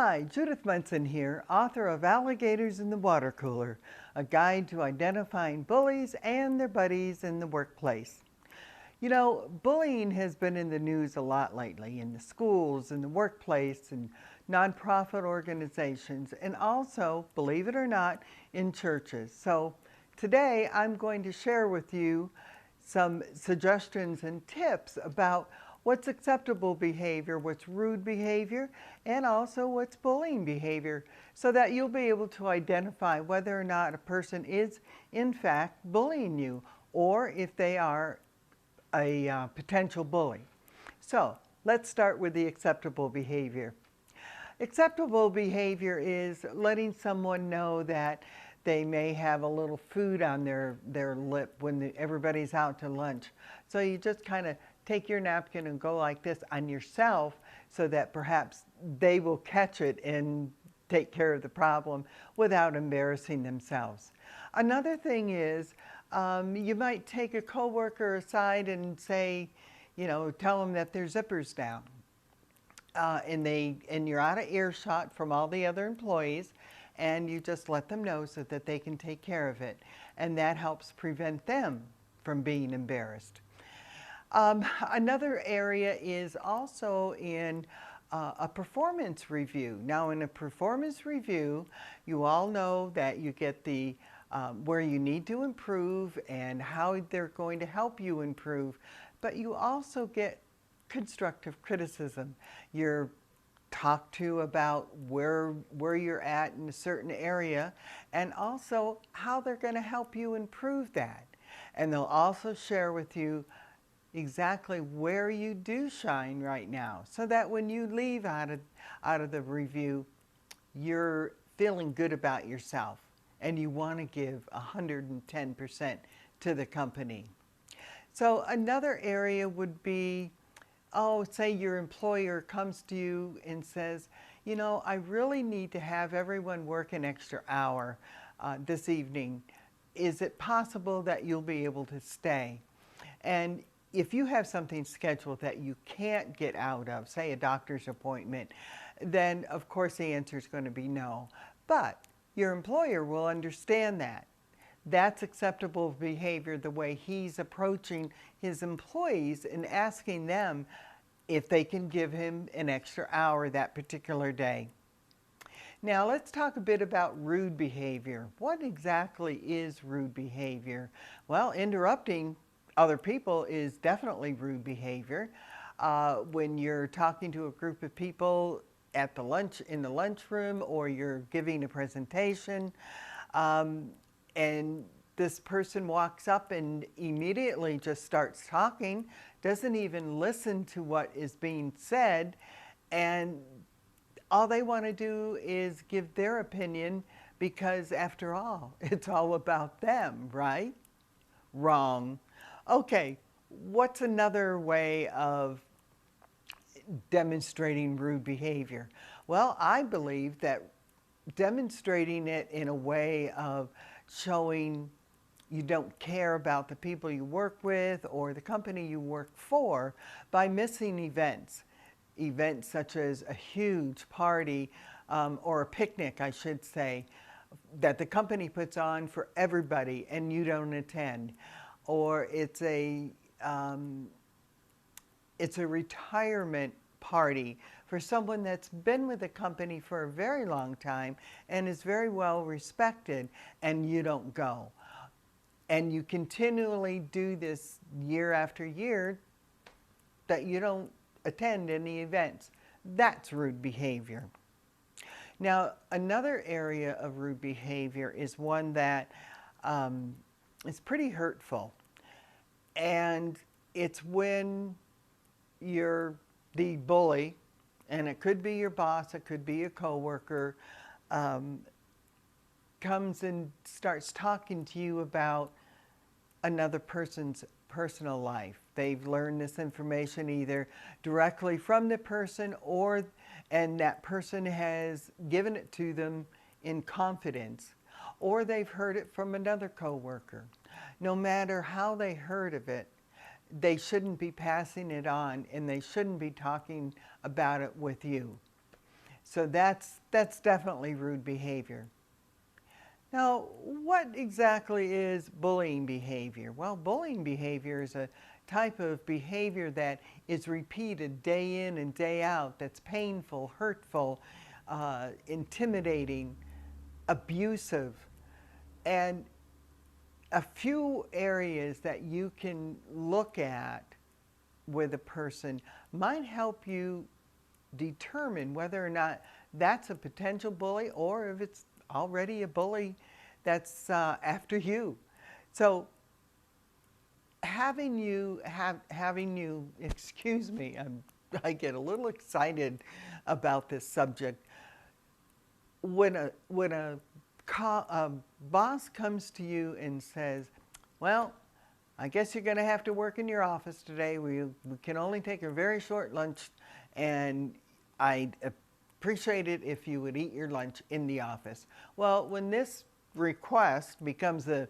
Hi, Judith Munson here, author of Alligators in the Water Cooler, a guide to identifying bullies and their buddies in the workplace. You know, bullying has been in the news a lot lately, in the schools, in the workplace, and nonprofit organizations, and also, believe it or not, in churches. So today I'm going to share with you some suggestions and tips about what's acceptable behavior, what's rude behavior, and also what's bullying behavior, so that you'll be able to identify whether or not a person is in fact bullying you, or if they are a potential bully. So let's start with the acceptable behavior. Acceptable behavior is letting someone know that they may have a little food on their lip when everybody's out to lunch. So you just kind of take your napkin and go like this on yourself so that perhaps they will catch it and take care of the problem without embarrassing themselves. Another thing is you might take a coworker aside and say, tell them that their zipper's down. And you're out of earshot from all the other employees, and you just let them know so that they can take care of it. And that helps prevent them from being embarrassed. Another area is also in a performance review. Now, in a performance review, you all know that you get the where you need to improve and how they're going to help you improve, but you also get constructive criticism. You're talked to about where you're at in a certain area, and also how they're going to help you improve that. And they'll also share with you exactly where you do shine right now, so that when you leave out of the review, you're feeling good about yourself and you want to give 110% to the company. So another area would be, say your employer comes to you and says, I really need to have everyone work an extra hour this evening. Is it possible that you'll be able to stay? And if you have something scheduled that you can't get out of, say a doctor's appointment, then of course the answer is going to be no. But your employer will understand that. That's acceptable behavior, the way he's approaching his employees and asking them if they can give him an extra hour that particular day. Now let's talk a bit about rude behavior. What exactly is rude behavior? Well, interrupting other people is definitely rude behavior. When you're talking to a group of people at in the lunchroom, or you're giving a presentation, and this person walks up and immediately just starts talking, doesn't even listen to what is being said, and all they want to do is give their opinion, because after all, it's all about them, right? Wrong. Okay, what's another way of demonstrating rude behavior? Well, I believe that demonstrating it in a way of showing you don't care about the people you work with or the company you work for by missing events. Events such as a huge party or a picnic, I should say, that the company puts on for everybody and you don't attend. Or it's a retirement party for someone that's been with the company for a very long time and is very well respected, and you don't go. And you continually do this year after year, that you don't attend any events. That's rude behavior. Now, another area of rude behavior is one that is pretty hurtful. And it's when you're the bully, and it could be your boss, it could be a coworker, comes and starts talking to you about another person's personal life. They've learned this information either directly from the person, and that person has given it to them in confidence, or they've heard it from another coworker. No matter how they heard of it, they shouldn't be passing it on, and they shouldn't be talking about it with you. So that's definitely rude behavior. Now, what exactly is bullying behavior? Well, bullying behavior is a type of behavior that is repeated day in and day out, that's painful, hurtful, intimidating, abusive. And a few areas that you can look at with a person might help you determine whether or not that's a potential bully or if it's already a bully that's after you. So having you excuse me, I get a little excited about this subject. When a boss comes to you and says, well, I guess you're going to have to work in your office today. We can only take a very short lunch, and I'd appreciate it if you would eat your lunch in the office. Well, when this request becomes an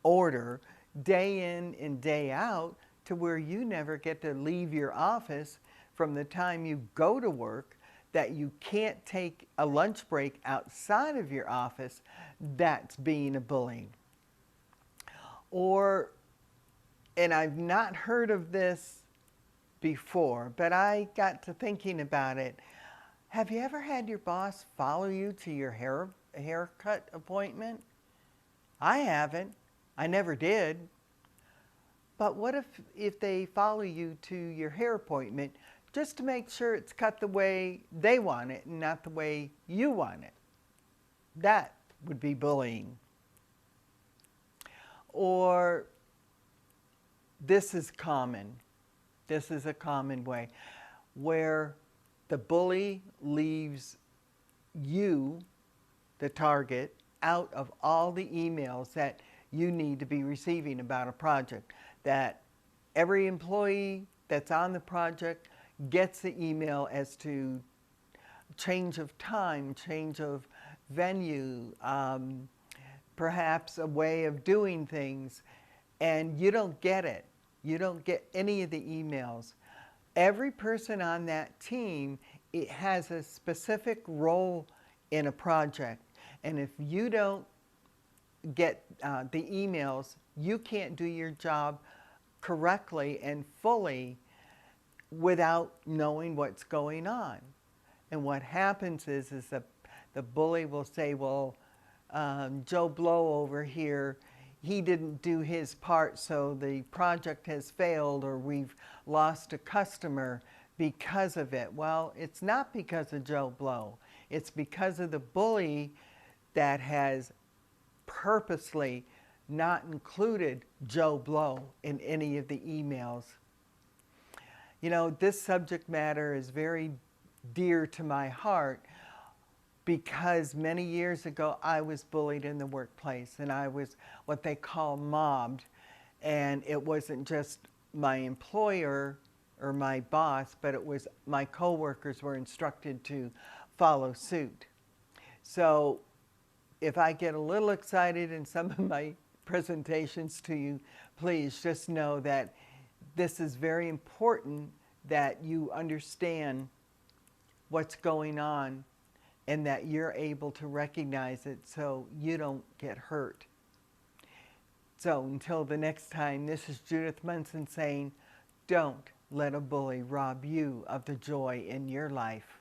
order day in and day out to where you never get to leave your office from the time you go to work, that you can't take a lunch break outside of your office, that's being a bully. Or, and I've not heard of this before, but I got to thinking about it. Have you ever had your boss follow you to your haircut appointment? I haven't. I never did. But what if they follow you to your hair appointment just to make sure it's cut the way they want it and not the way you want it? That would be bullying. Or this is common. This is a common way where the bully leaves you, the target, out of all the emails that you need to be receiving about a project. That every employee that's on the project gets the email as to change of time, change of venue, perhaps a way of doing things, and you don't get it. You don't get any of the emails. Every person on that team, it has a specific role in a project, and if you don't get the emails, you can't do your job correctly and fully without knowing what's going on. And what happens is that the bully will say, well, Joe Blow over here, he didn't do his part, so the project has failed, or we've lost a customer because of it. Well, it's not because of Joe Blow. It's because of the bully that has purposely not included Joe Blow in any of the emails. You know, this subject matter is very dear to my heart because many years ago I was bullied in the workplace, and I was what they call mobbed. And it wasn't just my employer or my boss, but it was my coworkers were instructed to follow suit. So if I get a little excited in some of my presentations to you, please just know that this is very important, that you understand what's going on and that you're able to recognize it so you don't get hurt. So until the next time, this is Judith Munson saying, don't let a bully rob you of the joy in your life.